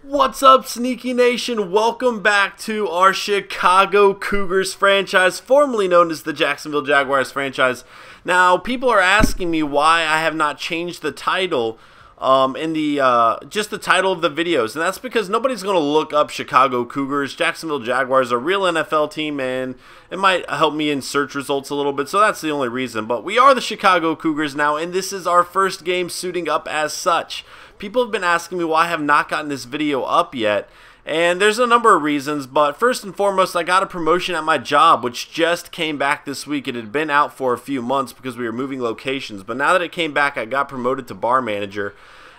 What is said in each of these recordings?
What's up, Sneaky Nation? Welcome back to our Chicago Cougars franchise, formerly known as the Jacksonville Jaguars franchise. Now, people are asking me why I have not changed the title just the title of the videos, and that's because nobody's going to look up Chicago Cougars. Jacksonville Jaguars are a real NFL team, and it might help me in search results a little bit, so that's the only reason. But we are the Chicago Cougars now, and this is our first game suiting up as such. People have been asking me why I have not gotten this video up yet, and there's a number of reasons, but first and foremost, I got a promotion at my job, which just came back this week. It had been out for a few months because we were moving locations, but now that it came back, I got promoted to bar manager,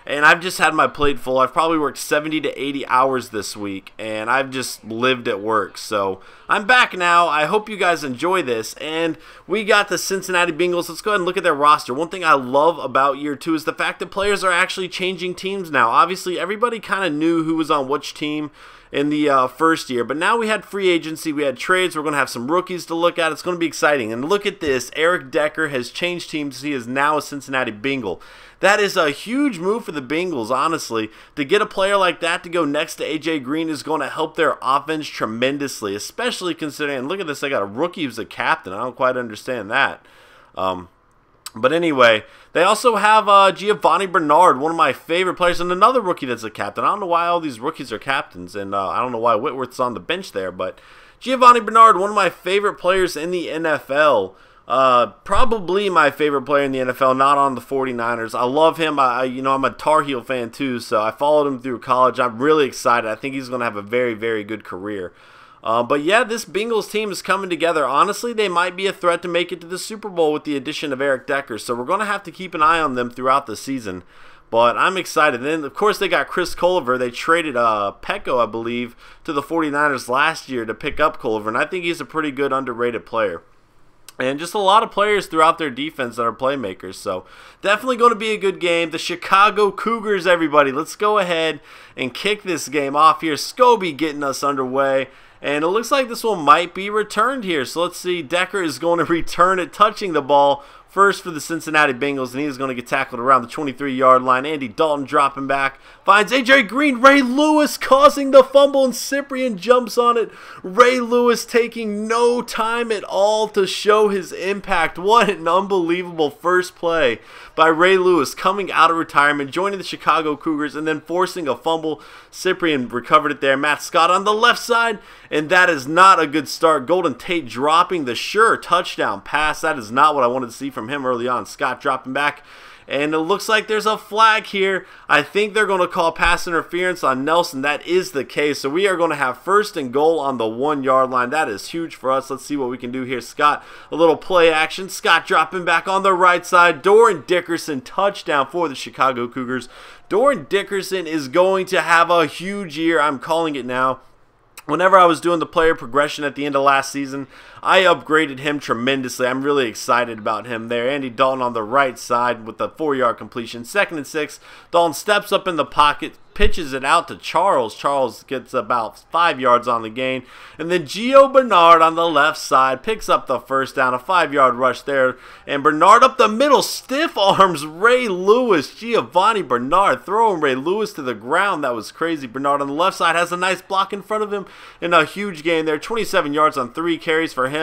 and I've just had my plate full. I've probably worked 70 to 80 hours this week, and I've just lived at work. So I'm back now. I hope you guys enjoy this. And we got the Cincinnati Bengals. Let's go ahead and look at their roster. One thing I love about year two is the fact that players are actually changing teams now. Obviously, everybody kind of knew who was on which team in the first year, but now we had free agency, we had trades, we're going to have some rookies to look at. It's going to be exciting. And look at this, Eric Decker has changed teams. He is now a Cincinnati Bengal. That is a huge move for the Bengals, honestly. To get a player like that to go next to A.J. Green is going to help their offense tremendously, especially considering, and look at this, they got a rookie who's a captain. I don't quite understand that. But anyway, they also have Giovanni Bernard, one of my favorite players, and another rookie that's a captain. I don't know why all these rookies are captains, and I don't know why Whitworth's on the bench there, but Giovanni Bernard, one of my favorite players in the NFL. Probably my favorite player in the NFL, not on the 49ers. I love him. I'm a Tar Heel fan too, so I followed him through college. I'm really excited. I think he's going to have a very, very good career. But yeah, this Bengals team is coming together. Honestly, they might be a threat to make it to the Super Bowl with the addition of Eric Decker, so we're going to have to keep an eye on them throughout the season. But I'm excited. And then, of course, they got Chris Culliver. They traded Pecco, I believe, to the 49ers last year to pick up Culliver, and I think he's a pretty good underrated player. And just a lot of players throughout their defense that are playmakers. So definitely going to be a good game. The Chicago Cougars, everybody. Let's go ahead and kick this game off here. Scobie getting us underway. And it looks like this one might be returned here. So let's see. Decker is going to return it, touching the ball first for the Cincinnati Bengals, and he's going to get tackled around the 23-yard line. Andy Dalton dropping back, finds A.J. Green. Ray Lewis causing the fumble, and Cyprien jumps on it. Ray Lewis taking no time at all to show his impact. What an unbelievable first play by Ray Lewis, coming out of retirement, joining the Chicago Cougars, and then forcing a fumble. Cyprien recovered it there. Matt Scott on the left side, and that is not a good start. Golden Tate dropping the sure touchdown pass. That is not what I wanted to see from him early on. Scott dropping back, and it looks like there's a flag here. I think they're going to call pass interference on Nelson. That is the case. So we are going to have first and goal on the 1-yard line. That is huge for us. Let's see what we can do here. Scott, a little play action. Scott dropping back on the right side. Doran Dickerson, touchdown for the Chicago Cougars. Doran Dickerson is going to have a huge year. I'm calling it now. Whenever I was doing the player progression at the end of last season, I upgraded him tremendously. I'm really excited about him there. Andy Dalton on the right side with the 4-yard completion. 2nd and 6. Dalton steps up in the pocket, pitches it out to Charles. Charles gets about 5 yards on the gain. And then Gio Bernard on the left side picks up the first down. A 5-yard rush there. And Bernard up the middle. Stiff arms Ray Lewis. Giovanni Bernard throwing Ray Lewis to the ground. That was crazy. Bernard on the left side has a nice block in front of him. And a huge gain there. 27 yards on 3 carries for him.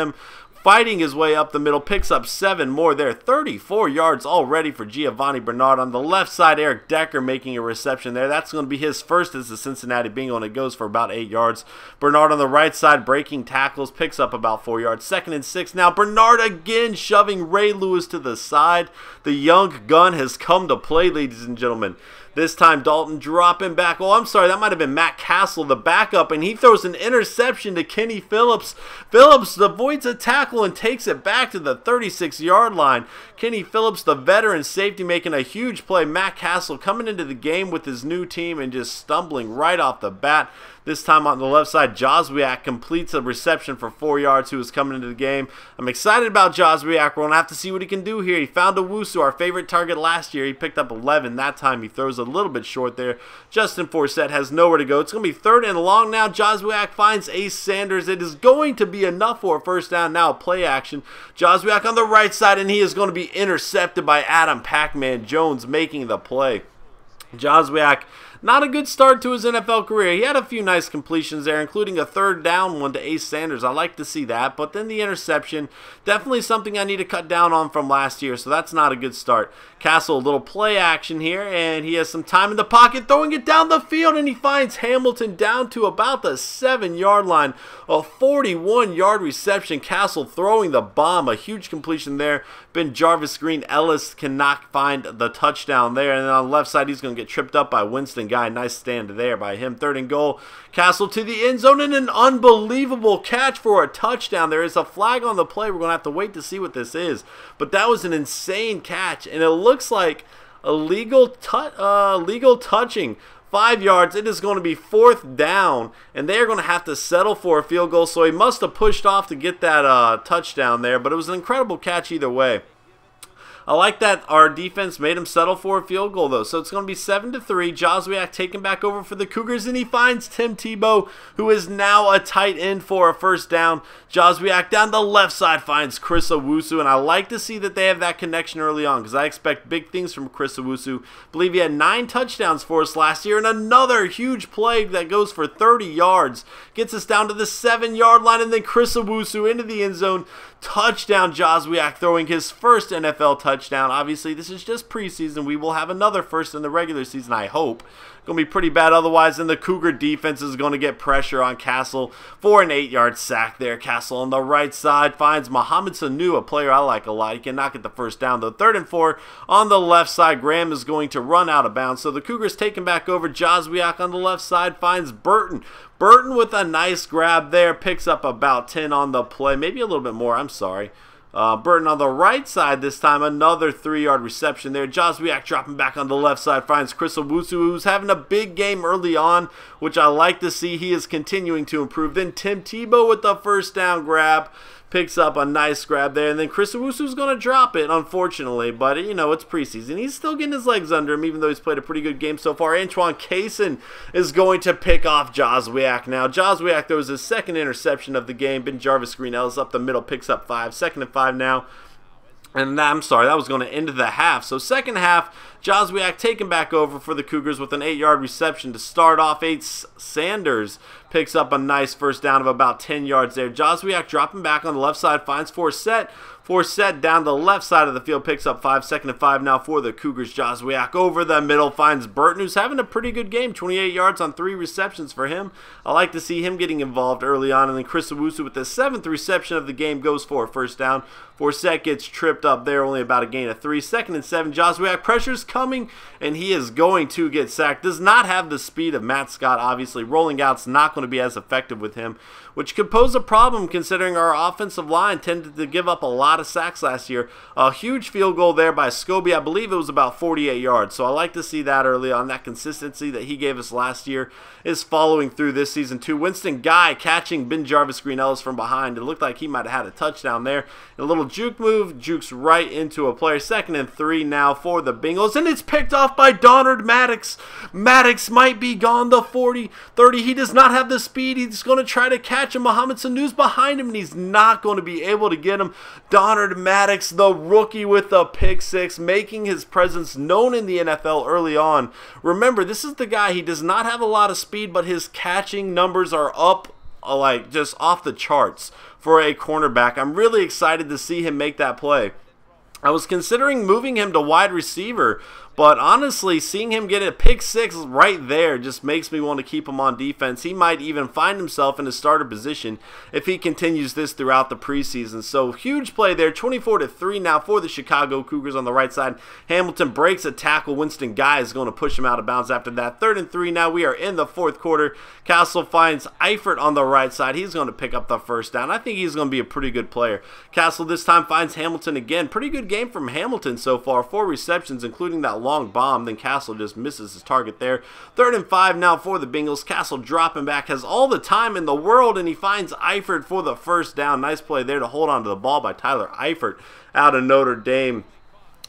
Fighting his way up the middle, picks up 7 more there. 34 yards already for Giovanni Bernard. On the left side, Eric Decker making a reception there. That's going to be his first as the Cincinnati Bengal, and it goes for about 8 yards. Bernard on the right side, breaking tackles, picks up about 4 yards. 2nd and 6 now. Bernard again shoving Ray Lewis to the side. The young gun has come to play, ladies and gentlemen. This time Dalton dropping back. Oh, I'm sorry, that might have been Matt Castle, the backup, and he throws an interception to Kenny Phillips. Phillips avoids a tackle and takes it back to the 36-yard line. Kenny Phillips, the veteran safety, making a huge play. Matt Castle coming into the game with his new team and just stumbling right off the bat. This time on the left side, Joswiak completes a reception for 4 yards who was coming into the game. I'm excited about Joswiak. We're going to have to see what he can do here. He found Owusu, our favorite target last year. He picked up 11. That time he throws a little bit short there. Justin Forsett has nowhere to go. It's going to be 3rd and long now. Joswiak finds Ace Sanders. It is going to be enough for a first down now. Play action. Joswiak on the right side, and he is going to be intercepted by Adam Pac-Man Jones making the play. Joswiak not a good start to his NFL career. He had a few nice completions there, including a third down one to Ace Sanders. I like to see that, but then the interception, definitely something I need to cut down on from last year, so that's not a good start. Castle, a little play action here, and he has some time in the pocket, throwing it down the field, and he finds Hamilton down to about the 7-yard line. A 41-yard reception. Castle throwing the bomb, a huge completion there. Ben Jarvis Green Ellis cannot find the touchdown there, and then on the left side, he's going to get tripped up by Winston Guy. Nice stand there by him. 3rd and goal. Castle to the end zone, and an unbelievable catch for a touchdown. There is a flag on the play. We're going to have to wait to see what this is, but that was an insane catch, and it looks like a legal touching. 5 yards. It is going to be 4th down, and they are going to have to settle for a field goal, so he must have pushed off to get that touchdown there, but it was an incredible catch either way. I like that our defense made him settle for a field goal, though. So it's going to be 7-3. Joswiak taking back over for the Cougars, and he finds Tim Tebow, who is now a tight end for a 1st down. Joswiak down the left side finds Chris Owusu, and I like to see that they have that connection early on because I expect big things from Chris Owusu. I believe he had 9 touchdowns for us last year, and another huge play that goes for 30 yards. Gets us down to the 7-yard line, and then Chris Owusu into the end zone. Touchdown, Joswiak throwing his first NFL touchdown. Obviously, this is just preseason. We will have another first in the regular season, I hope. Going to be pretty bad otherwise, and the Cougar defense is going to get pressure on Castle for an 8-yard sack there. Castle on the right side finds Mohamed Sanu, a player I like a lot. He cannot get the 1st down, though. 3rd and 4 on the left side. Graham is going to run out of bounds, so the Cougars taking back over. Joswiak on the left side finds Burton. Burton with a nice grab there, picks up about 10 on the play, maybe a little bit more, I'm sorry. Burton on the right side this time, another 3-yard reception there. Joswiak dropping back on the left side, finds Chris Owusu, who's having a big game early on, which I like to see. He is continuing to improve. Then Tim Tebow with the 1st down grab. Picks up a nice grab there, and then Chris Owusu's going to drop it, unfortunately, but, you know, it's preseason. He's still getting his legs under him, even though he's played a pretty good game so far. Antoine Cason is going to pick off Joswiak now. Joswiak throws his 2nd interception of the game. Ben Jarvis Green Ellis up the middle, picks up 5. 2nd and 5 now. And I'm sorry, that was going to end the half. So 2nd half, Joswiak taken back over for the Cougars with an 8-yard reception to start off. Ace Sanders picks up a nice 1st down of about 10 yards there. Joswiak dropping back on the left side, finds Forsett. Forsett down the left side of the field, picks up 5. 2nd and 5 now for the Cougars. Joswiak over the middle, finds Burton, who's having a pretty good game. 28 yards on 3 receptions for him. I like to see him getting involved early on. And then Chris Owusu with the 7th reception of the game goes for a 1st down. Forsett gets tripped up there, only about a gain of 3. 2nd and 7, Joswiak, pressure's coming, and he is going to get sacked. Does not have the speed of Matt Scott, obviously. Rolling out's not going to be as effective with him, which could pose a problem considering our offensive line tended to give up a lot of sacks last year. A huge field goal there by Scobie. I believe it was about 48 yards, so I like to see that early on. That consistency that he gave us last year is following through this season too. Winston Guy catching Ben Jarvis Green Ellis from behind. It looked like he might have had a touchdown there. A little juke move, jukes right into a player. 2nd and 3 now for the Bengals, and it's picked off by Donard Maddox. Maddox might be gone the 40, 30. He does not have the speed. He's going to try to catch him. Mohamed Sanu's behind him, and he's not going to be able to get him. Donard Maddox, the rookie with the pick 6, making his presence known in the NFL early on. Remember, this is the guy, he does not have a lot of speed, but his catching numbers are up like just off the charts for a cornerback. I'm really excited to see him make that play. I was considering moving him to wide receiver, but honestly, seeing him get a pick 6 right there just makes me want to keep him on defense. He might even find himself in a starter position if he continues this throughout the preseason. So huge play there, 24-3 now for the Chicago Cougars on the right side. Hamilton breaks a tackle. Winston Guy is going to push him out of bounds after that. 3rd and 3 now. We are in the 4th quarter. Castle finds Eifert on the right side. He's going to pick up the 1st down. I think he's going to be a pretty good player. Castle this time finds Hamilton again. Pretty good game from Hamilton so far. 4 receptions, including that long bomb. Then Castle just misses his target there. 3rd and 5 now for the Bengals. Castle dropping back, has all the time in the world, and he finds Eifert for the 1st down. Nice play there to hold on to the ball by Tyler Eifert out of Notre Dame.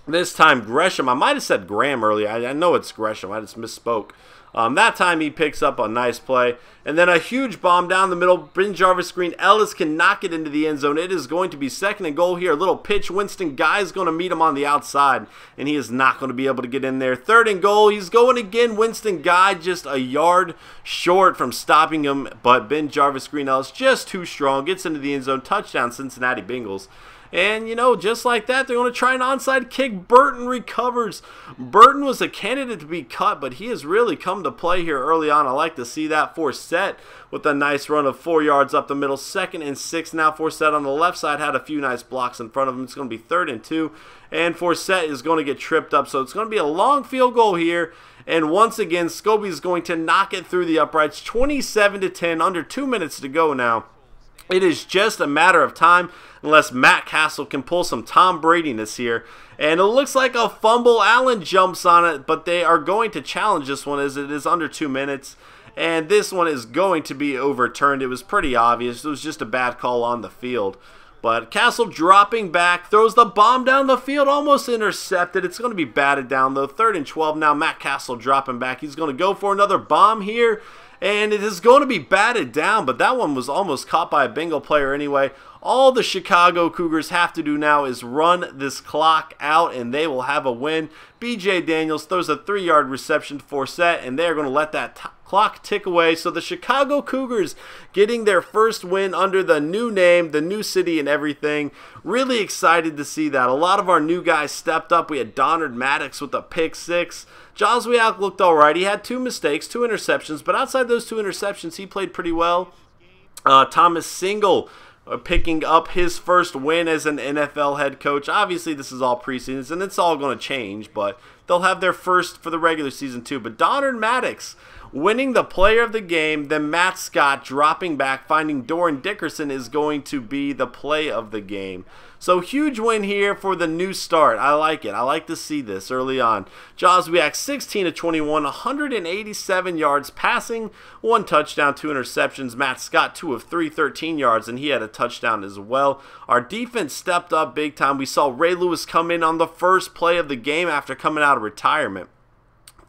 This time Gresham, I might have said Graham earlier. I know it's Gresham. I just misspoke. That time he picks up a nice play. And then a huge bomb down the middle. Bryn Jarvis Green Ellis can knock it into the end zone. It is going to be 2nd and goal here. A little pitch. Winston Guy is going to meet him on the outside, and he is not going to be able to get in there. 3rd and goal. He's going again. Winston Guy just a yard short from stopping him, but Ben Jarvis Green Ellis just too strong. Gets into the end zone. Touchdown, Cincinnati Bengals. And, you know, just like that, they're going to try an onside kick. Burton recovers. Burton was a candidate to be cut, but he has really come to play here early on. I like to see that. Forsett with a nice run of 4 yards up the middle. 2nd and 6 now. Forsett on the left side had a few nice blocks in front of him. It's going to be 3rd and 2. And Forsett is going to get tripped up. So it's going to be a long field goal here. And once again, Scobie is going to knock it through the uprights. 27-10, under 2 minutes to go now. It is just a matter of time unless Matt Castle can pull some Tom Brady-ness here. And it looks like a fumble. Allen jumps on it, but they are going to challenge this one as it is under 2 minutes. And this one is going to be overturned. It was pretty obvious. It was just a bad call on the field. But Castle dropping back, throws the bomb down the field, almost intercepted. It's going to be batted down though. 3rd and 12 now. Matt Castle dropping back. He's going to go for another bomb here. And it is going to be batted down, but that one was almost caught by a Bengal player anyway. All the Chicago Cougars have to do now is run this clock out, and they will have a win. B.J. Daniels throws a 3-yard reception to Forsett, and they're going to let that clock tick away. So the Chicago Cougars getting their first win under the new name, the new city and everything. Really excited to see that. A lot of our new guys stepped up. We had Donard Maddox with a pick 6. Joswiak looked all right. He had 2 mistakes, 2 interceptions, but outside those 2 interceptions, he played pretty well. Thomas Single picking up his first win as an NFL head coach. Obviously, this is all preseason, and it's all going to change, but they'll have their first for the regular season too. But Donard Maddox winning the player of the game, then Matt Scott dropping back, finding Doran Dickerson is going to be the play of the game. So huge win here for the new start. I like it. I like to see this early on. Joswiak 16 of 21, 187 yards passing, 1 touchdown, 2 interceptions. Matt Scott 2 of 3, 13 yards, and he had a touchdown as well. Our defense stepped up big time. We saw Ray Lewis come in on the first play of the game after coming out of retirement,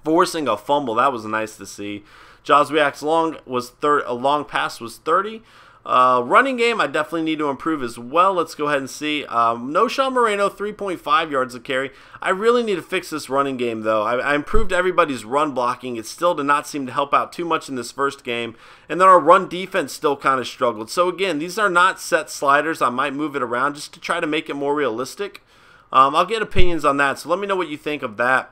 forcing a fumble. That was nice to see. Joswiak's long pass was 30. Running game, I definitely need to improve as well. Let's go ahead and see. No Sean Moreno, 3.5 yards a carry. I really need to fix this running game, though. I improved everybody's run blocking. It still did not seem to help out too much in this first game. And then our run defense still kind of struggled. So, again, these are not set sliders. I might move it around just to try to make it more realistic. I'll get opinions on that, so let me know what you think of that.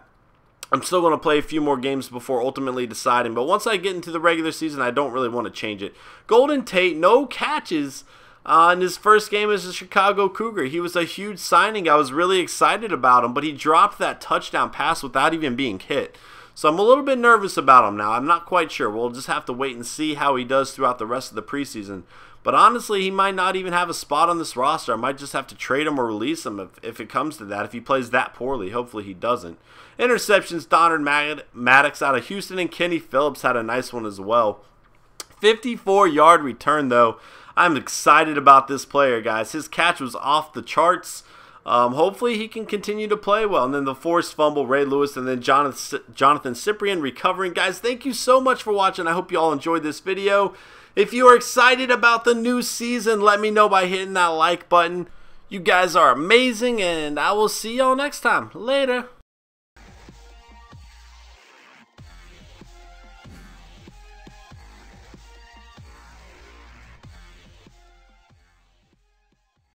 I'm still going to play a few more games before ultimately deciding. But once I get into the regular season, I don't really want to change it. Golden Tate, no catches in his first game as a Chicago Cougar. He was a huge signing. I was really excited about him, but he dropped that touchdown pass without even being hit. So I'm a little bit nervous about him now. I'm not quite sure. We'll just have to wait and see how he does throughout the rest of the preseason. But honestly, he might not even have a spot on this roster. I might just have to trade him or release him if it comes to that, if he plays that poorly. Hopefully he doesn't. Interceptions, Donard Maddox out of Houston, and Kenny Phillips had a nice one as well. 54-yard return, though. I'm excited about this player, guys. His catch was off the charts. Hopefully he can continue to play well. And then the forced fumble, Ray Lewis, and then Jonathan Cyprian recovering. Guys, thank you so much for watching. I hope you all enjoyed this video. If you are excited about the new season, let me know by hitting that like button. You guys are amazing, and I will see y'all next time. Later.